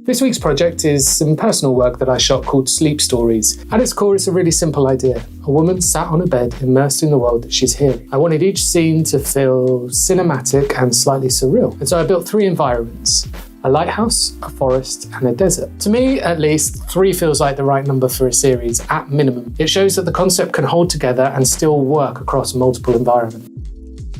This week's project is some personal work that I shot called Sleep Stories. At its core, it's a really simple idea. A woman sat on a bed immersed in the world that she's hearing. I wanted each scene to feel cinematic and slightly surreal. And so I built 3 environments: a lighthouse, a forest, and a desert. To me, at least, 3 feels like the right number for a series, at minimum. It shows that the concept can hold together and still work across multiple environments.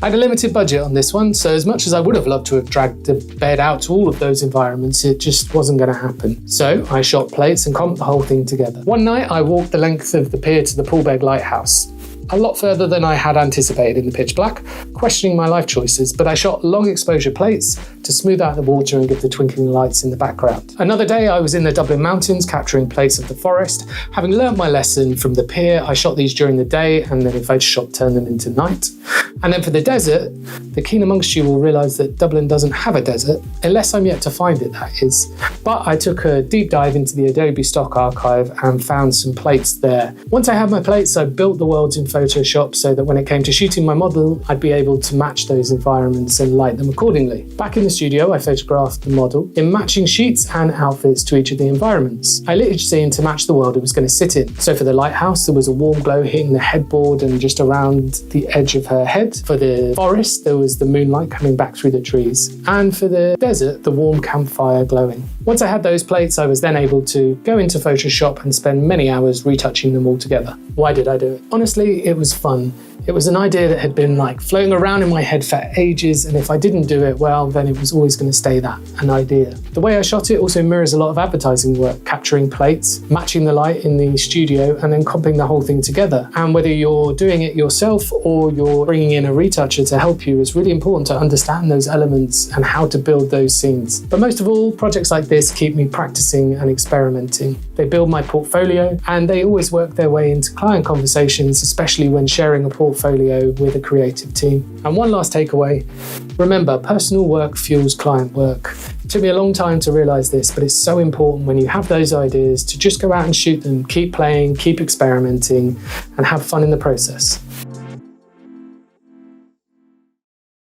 I had a limited budget on this one, so as much as I would have loved to have dragged the bed out to all of those environments, it just wasn't going to happen. So I shot plates and comped the whole thing together. One night I walked the length of the pier to the Poolbeg Lighthouse. A lot further than I had anticipated in the pitch black, questioning my life choices, but I shot long exposure plates to smooth out the water and give the twinkling lights in the background. Another day I was in the Dublin mountains capturing plates of the forest. Having learnt my lesson from the pier, I shot these during the day and then in Photoshop turned them into night. And then for the desert, the keen amongst you will realise that Dublin doesn't have a desert, unless I'm yet to find it, that is. But I took a deep dive into the Adobe stock archive and found some plates there. Once I had my plates, I built the worlds in Photoshop so that when it came to shooting my model, I'd be able to match those environments and light them accordingly. Back in the studio, I photographed the model in matching sheets and outfits to each of the environments. I lit each scene to match the world it was going to sit in. So for the lighthouse, there was a warm glow hitting the headboard and just around the edge of her head. For the forest, there was the moonlight coming back through the trees. And for the desert, the warm campfire glowing. Once I had those plates, I was then able to go into Photoshop and spend many hours retouching them all together. Why did I do it? Honestly, it was fun. It was an idea that had been floating around in my head for ages, and if I didn't do it, well, then it was always going to stay that, an idea. The way I shot it also mirrors a lot of advertising work, capturing plates, matching the light in the studio, and then comping the whole thing together. And whether you're doing it yourself or you're bringing in a retoucher to help you, it's really important to understand those elements and how to build those scenes. But most of all, projects like this keep me practicing and experimenting. They build my portfolio, and they always work their way into client conversations, especially when sharing a portfolio with a creative team. And one last takeaway, remember, personal work fuels client work. It took me a long time to realize this, but it's so important when you have those ideas to just go out and shoot them, keep playing, keep experimenting, and have fun in the process.